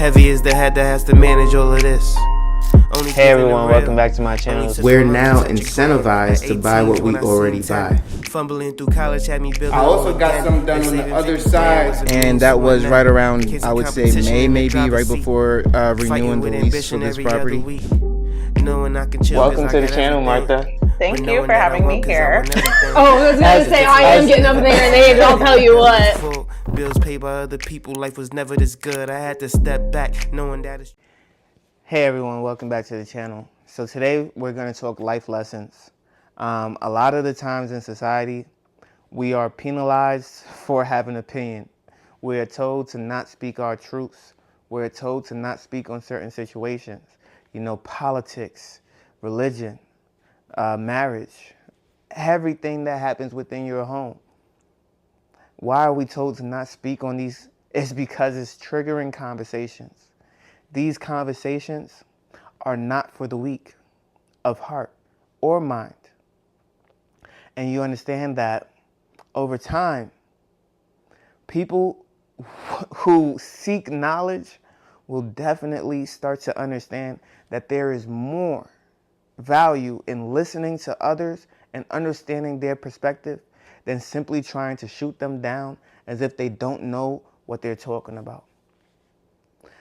Heavy is the head that has to manage all of this. Hey everyone, welcome back to my channel. We're now incentivized to buy what we already buy. Fumbling through college had me building. I also got some done on the other side. And that was right around, I would say, May, maybe, right before renewing the lease for this property. Welcome to the channel, Martha. Thank you for having me here. Oh, I was going to say, I am getting up there in age, I'll tell you what. Bills paid by other people, life was never this good. I had to step back, knowing that it's... Hey everyone, welcome back to the channel. So today we're going to talk life lessons. A lot of the times in society, we are penalized for having an opinion. We're told to not speak our truths. We're told to not speak on certain situations. You know, politics, religion, marriage, everything that happens within your home. Why are we told to not speak on these? It's because it's triggering conversations. These conversations are not for the weak of heart or mind. And you understand that over time, people who seek knowledge will definitely start to understand that there is more value in listening to others and understanding their perspective than simply trying to shoot them down as if they don't know what they're talking about.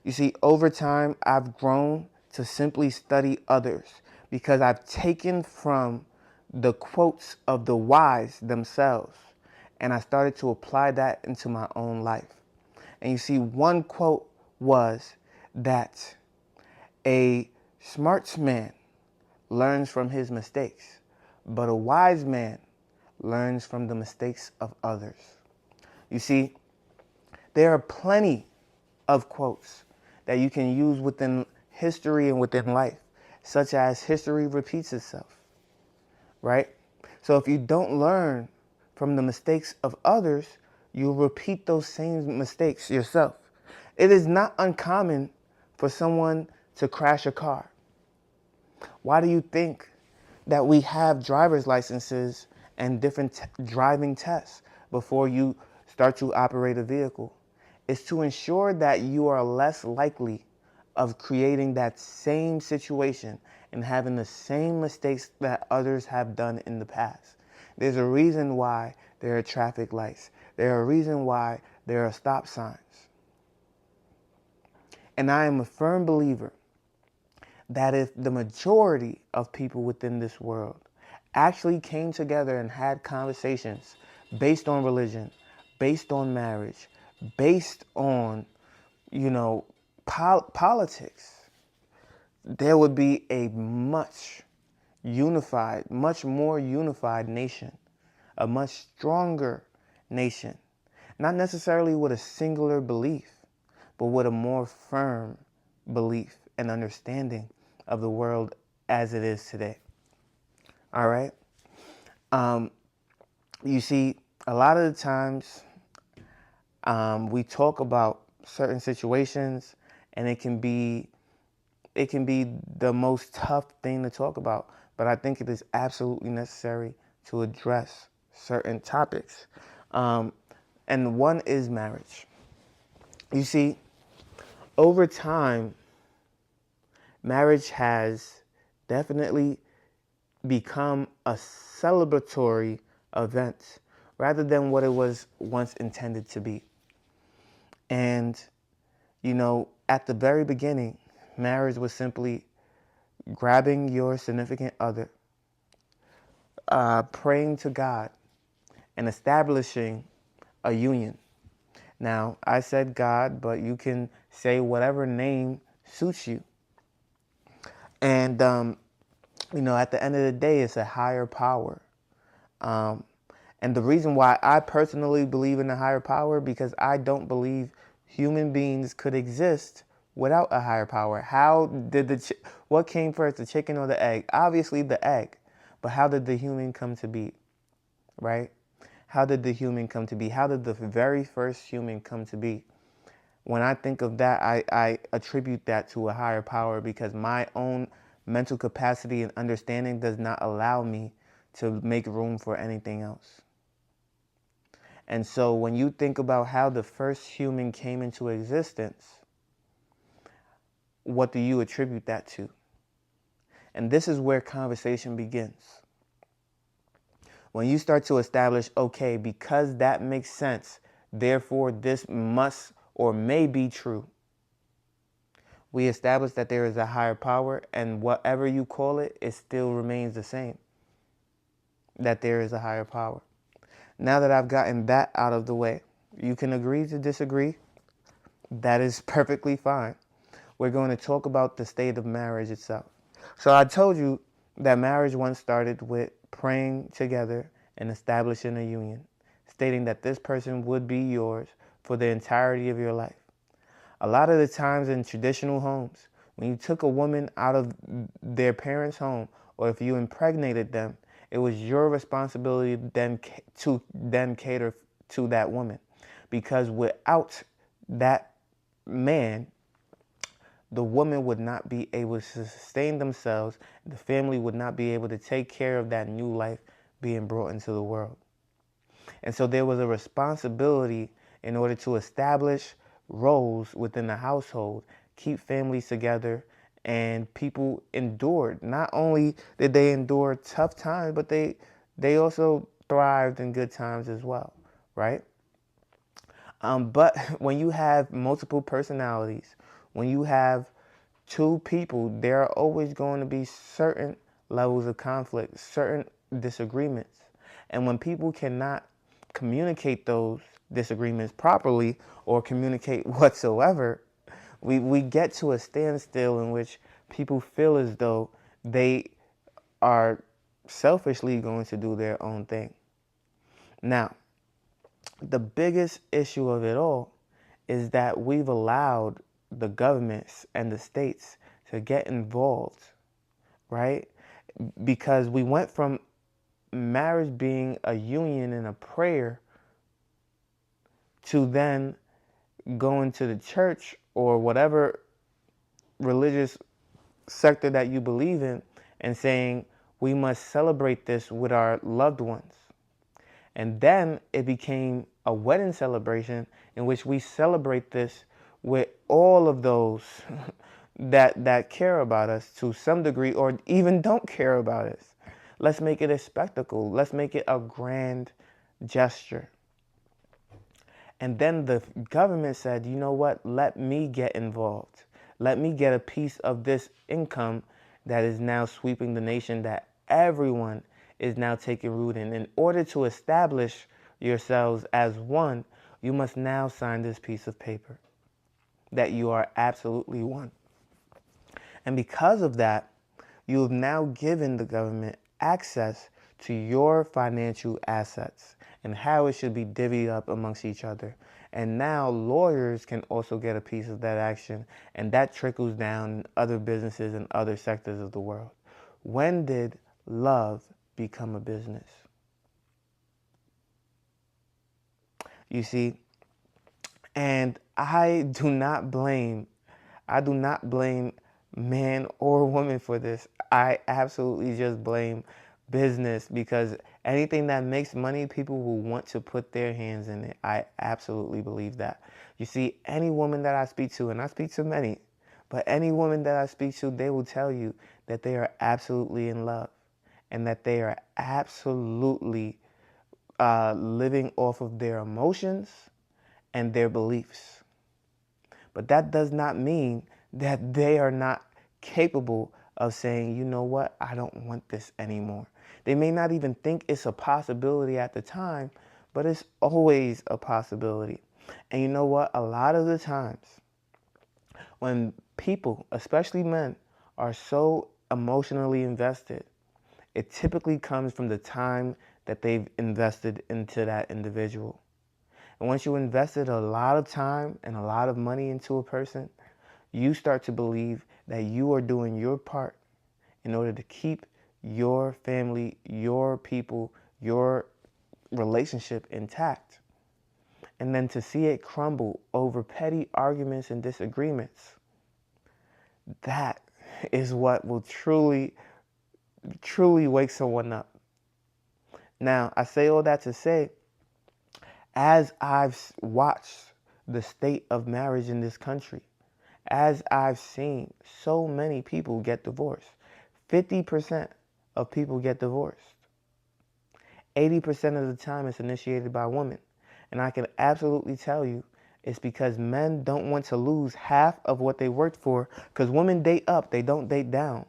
You see, over time, I've grown to simply study others because I've taken from the quotes of the wise themselves and I started to apply that into my own life. And you see, one quote was that a smart man learns from his mistakes, but a wise man learns from the mistakes of others. You see, there are plenty of quotes that you can use within history and within life, such as history repeats itself, right? So if you don't learn from the mistakes of others, you'll repeat those same mistakes yourself. It is not uncommon for someone to crash a car. Why do you think that we have driver's licenses and different driving tests before you start to operate a vehicle? It's to ensure that you are less likely of creating that same situation and having the same mistakes that others have done in the past. There's a reason why there are traffic lights. There's a reason why there are stop signs. And I am a firm believer that if the majority of people within this world actually came together and had conversations based on religion, based on marriage, based on, politics, there would be a much more unified nation, a much stronger nation, not necessarily with a singular belief, but with a more firm belief and understanding of the world as it is today. All right. You see, a lot of the times we talk about certain situations and it can be the most tough thing to talk about, but I think it is absolutely necessary to address certain topics. And one is marriage. You see, over time, marriage has definitely become a celebratory event rather than what it was once intended to be. And, at the very beginning, marriage was simply grabbing your significant other, praying to God, and establishing a union. Now, I said God, but you can say whatever name suits you. And, at the end of the day, it's a higher power. And the reason why I personally believe in a higher power, because I don't believe human beings could exist without a higher power. What came first, the chicken or the egg? Obviously the egg. But how did the human come to be, right? How did the human come to be? How did the very first human come to be? When I think of that, I attribute that to a higher power because my own mental capacity and understanding does not allow me to make room for anything else. And so when you think about how the first human came into existence, what do you attribute that to? And this is where conversation begins. When you start to establish, okay, because that makes sense, therefore this must or may be true. We establish that there is a higher power, and whatever you call it, it still remains the same. That there is a higher power. Now that I've gotten that out of the way, you can agree to disagree. That is perfectly fine. We're going to talk about the state of marriage itself. So I told you that marriage once started with praying together and establishing a union, stating that this person would be yours for the entirety of your life. A lot of the times in traditional homes, when you took a woman out of their parents' home, or if you impregnated them, it was your responsibility then to cater to that woman. Because without that man, the woman would not be able to sustain themselves. The family would not be able to take care of that new life being brought into the world. And so there was a responsibility in order to establish roles within the household, keep families together, and people endured. Not only did they endure tough times, but they also thrived in good times as well, right? But when you have multiple personalities, when you have two people, there are always going to be certain levels of conflict, certain disagreements. And when people cannot communicate those disagreements properly or communicate whatsoever, we get to a standstill in which people feel as though they are selfishly going to do their own thing. Now, the biggest issue of it all is that we've allowed the governments and the states to get involved, right? Because we went from marriage being a union and a prayer to then going to the church or whatever religious sector that you believe in and saying we must celebrate this with our loved ones. And then it became a wedding celebration in which we celebrate this with all of those that care about us to some degree or even don't care about us. Let's make it a spectacle. Let's make it a grand gesture. And then the government said, you know what? Let me get involved. Let me get a piece of this income that is now sweeping the nation, that everyone is now taking root in. In order to establish yourselves as one, you must now sign this piece of paper that you are absolutely one. And because of that, you have now given the government access to your financial assets and how it should be divvied up amongst each other. And now lawyers can also get a piece of that action, and that trickles down in other businesses and other sectors of the world. When did love become a business? You see, and I do not blame man or woman for this. I absolutely just blame business, because anything that makes money, people will want to put their hands in it. I absolutely believe that. You see, any woman that I speak to, and I speak to many, but any woman that I speak to, they will tell you that they are absolutely in love and that they are absolutely living off of their emotions and their beliefs. But that does not mean that they are not capable of saying, you know what, I don't want this anymore. They may not even think it's a possibility at the time, but it's always a possibility. And you know what, a lot of the times when people, especially men, are so emotionally invested, it typically comes from the time that they've invested into that individual. And once you invested a lot of time and a lot of money into a person, you start to believe that you are doing your part in order to keep your family, your people, your relationship intact. And then to see it crumble over petty arguments and disagreements, that is what will truly wake someone up. Now, I say all that to say, as I've watched the state of marriage in this country, as I've seen so many people get divorced. 50% of people get divorced. 80% of the time it's initiated by women. And I can absolutely tell you it's because men don't want to lose half of what they worked for, because women date up, they don't date down,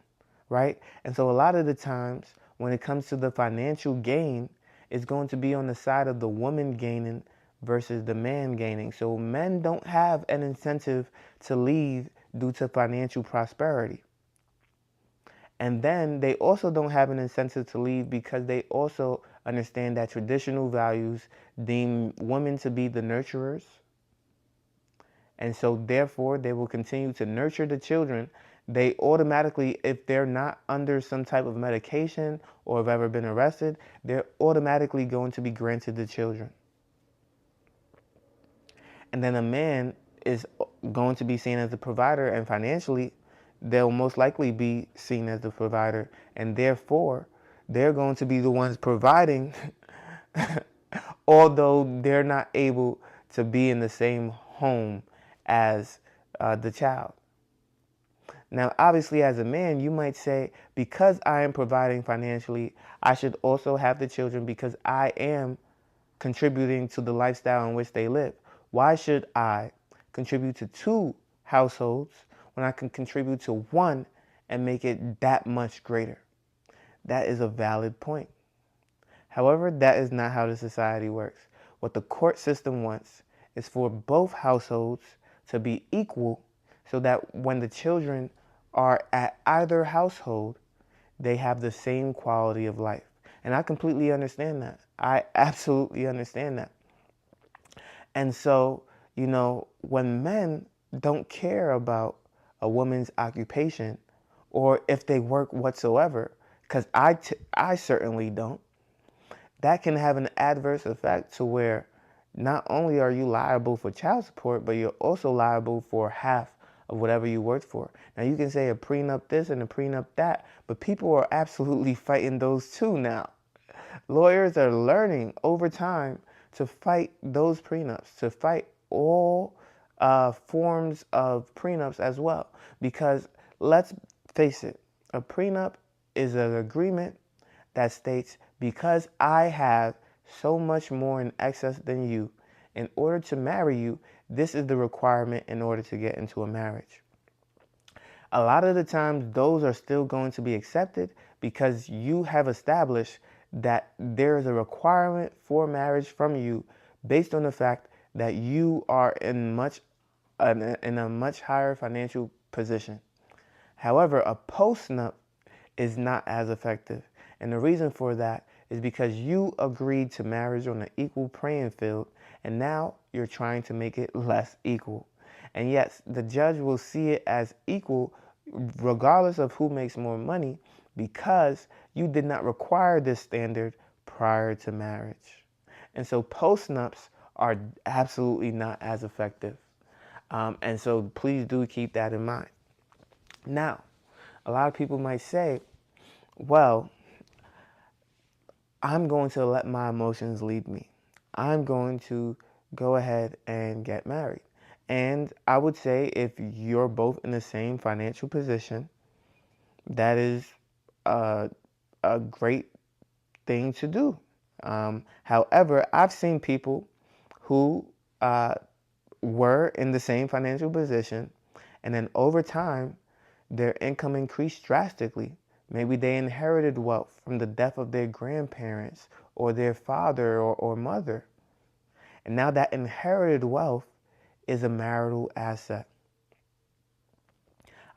right? And so a lot of the times when it comes to the financial gain, it's going to be on the side of the woman gaining versus the man gaining. So men don't have an incentive to leave due to financial prosperity. And then they also don't have an incentive to leave because they also understand that traditional values deem women to be the nurturers. And so therefore they will continue to nurture the children. They automatically, if they're not under some type of medication or have ever been arrested, they're automatically going to be granted the children. And then a man is going to be seen as the provider, and financially they'll most likely be seen as the provider, and therefore they're going to be the ones providing although they're not able to be in the same home as the child. Now, obviously, as a man, you might say, because I am providing financially, I should also have the children because I am contributing to the lifestyle in which they live. Why should I contribute to 2 households when I can contribute to 1 and make it that much greater? That is a valid point. However, that is not how the society works. What the court system wants is for both households to be equal so that when the children are at either household, they have the same quality of life. And I completely understand that. I absolutely understand that. And so, you know, when men don't care about a woman's occupation or if they work whatsoever, because I certainly don't, that can have an adverse effect to where not only are you liable for child support, but you're also liable for half of whatever you worked for. Now, you can say a prenup this and a prenup that, but people are absolutely fighting those too now. Lawyers are learning over time to fight those prenups, to fight all forms of prenups as well. Because let's face it, a prenup is an agreement that states, because I have so much more in excess than you, in order to marry you, this is the requirement in order to get into a marriage. A lot of the times, those are still going to be accepted because you have established that there is a requirement for marriage from you based on the fact that you are in a much higher financial position. However, a postnup is not as effective. And the reason for that is because you agreed to marriage on an equal playing field, and now you're trying to make it less equal. And yes, the judge will see it as equal regardless of who makes more money, because you did not require this standard prior to marriage. And so postnups are absolutely not as effective. And so please do keep that in mind. Now, a lot of people might say, well, I'm going to let my emotions lead me. I'm going to go ahead and get married. And I would say if you're both in the same financial position, that is a great thing to do. However, I've seen people who were in the same financial position, and then over time, their income increased drastically. Maybe they inherited wealth from the death of their grandparents or their father or mother. And now that inherited wealth is a marital asset.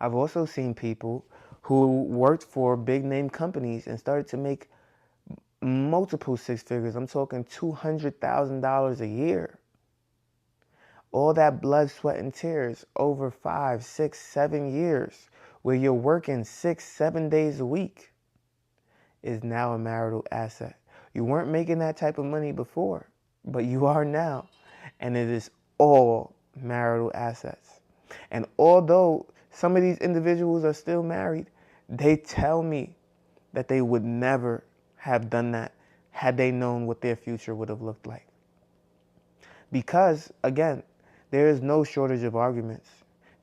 I've also seen people who worked for big name companies and started to make multiple 6 figures. I'm talking $200,000 a year. All that blood, sweat, and tears over 5, 6, 7 years, where you're working 6, 7 days a week, is now a marital asset. You weren't making that type of money before, but you are now. And it is all marital assets. And although some of these individuals are still married, they tell me that they would never have done that had they known what their future would have looked like. Because, again, there is no shortage of arguments.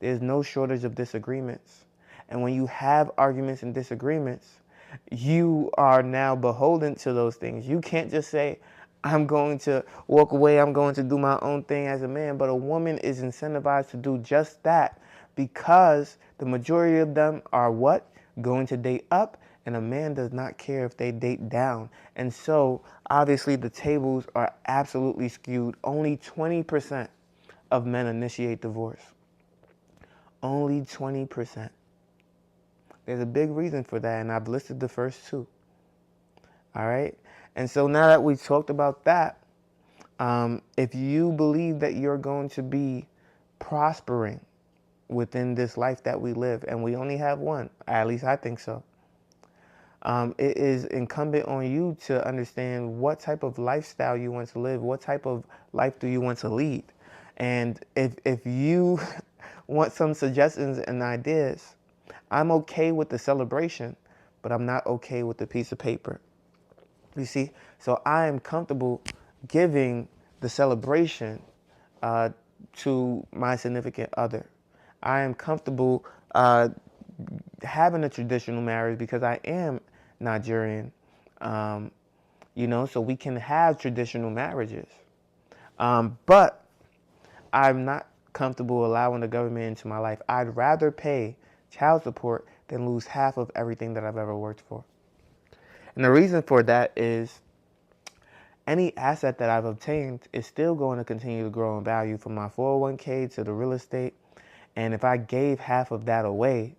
There's no shortage of disagreements. And when you have arguments and disagreements, you are now beholden to those things. You can't just say, I'm going to walk away, I'm going to do my own thing as a man. But a woman is incentivized to do just that because the majority of them are what? Going to date up, and a man does not care if they date down. And so, obviously, the tables are absolutely skewed. Only 20% of men initiate divorce. Only 20%. There's a big reason for that, and I've listed the first two. All right? And so now that we've talked about that, if you believe that you're going to be prospering within this life that we live, and we only have one, at least I think so, it is incumbent on you to understand what type of lifestyle you want to live, what type of life do you want to lead. And if you want some suggestions and ideas, I'm okay with the celebration, but I'm not okay with the piece of paper. You see? So I am comfortable giving the celebration to my significant other. I am comfortable having a traditional marriage because I am Nigerian, so we can have traditional marriages. But I'm not comfortable allowing the government into my life. I'd rather pay child support than lose half of everything that I've ever worked for. And the reason for that is any asset that I've obtained is still going to continue to grow in value, from my 401k to the real estate. And if I gave half of that away,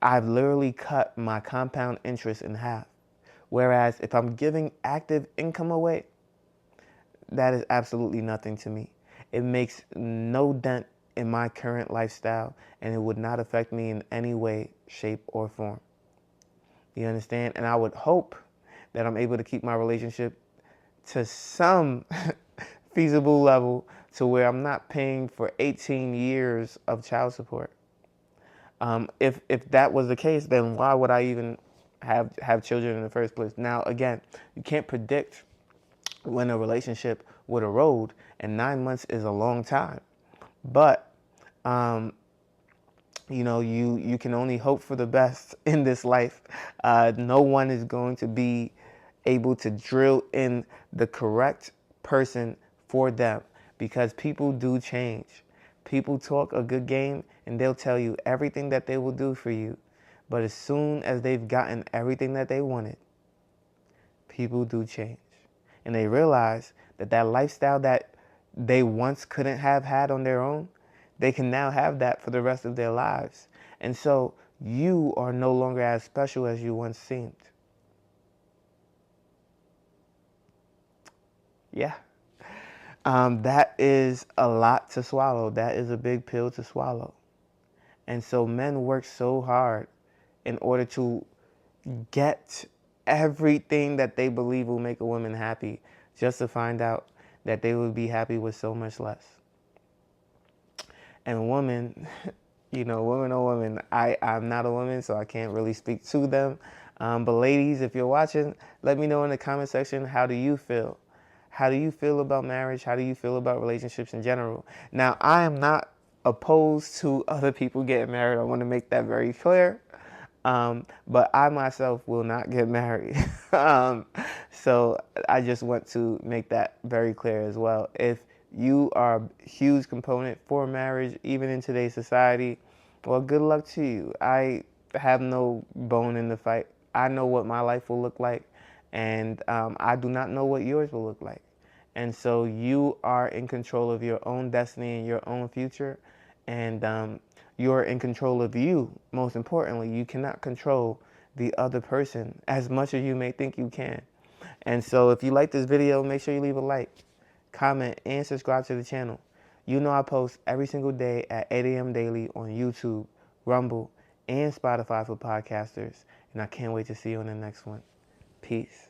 I've literally cut my compound interest in half. Whereas if I'm giving active income away, that is absolutely nothing to me. It makes no dent in my current lifestyle, and it would not affect me in any way, shape, or form. You understand? And I would hope that I'm able to keep my relationship to some feasible level to where I'm not paying for 18 years of child support. If that was the case, then why would I even have children in the first place? Now, again, you can't predict when a relationship would erode, and 9 months is a long time. But you can only hope for the best in this life. No one is going to be able to drill in the correct person for them, because people do change. People talk a good game and they'll tell you everything that they will do for you. But as soon as they've gotten everything that they wanted, people do change. And they realize that that lifestyle that they once couldn't have had on their own, they can now have that for the rest of their lives. And so you are no longer as special as you once seemed. Yeah. That is a lot to swallow. That is a big pill to swallow. And so men work so hard in order to get everything that they believe will make a woman happy, just to find out that they would be happy with so much less. And women, women are women. I'm not a woman, so I can't really speak to them. But ladies, if you're watching, let me know in the comment section, how do you feel? How do you feel about marriage? How do you feel about relationships in general? Now, I am not opposed to other people getting married. I want to make that very clear. But I myself will not get married. So I just want to make that very clear as well. If you are a huge component for marriage, even in today's society, well, good luck to you. I have no bone in the fight. I know what my life will look like, and I do not know what yours will look like. And so you are in control of your own destiny and your own future, and you're in control of you. Most importantly, you cannot control the other person as much as you may think you can. And so if you like this video, make sure you leave a like, comment, and subscribe to the channel. You know I post every single day at 8 a.m. daily on YouTube, Rumble, and Spotify for podcasters. And I can't wait to see you on the next one. Peace.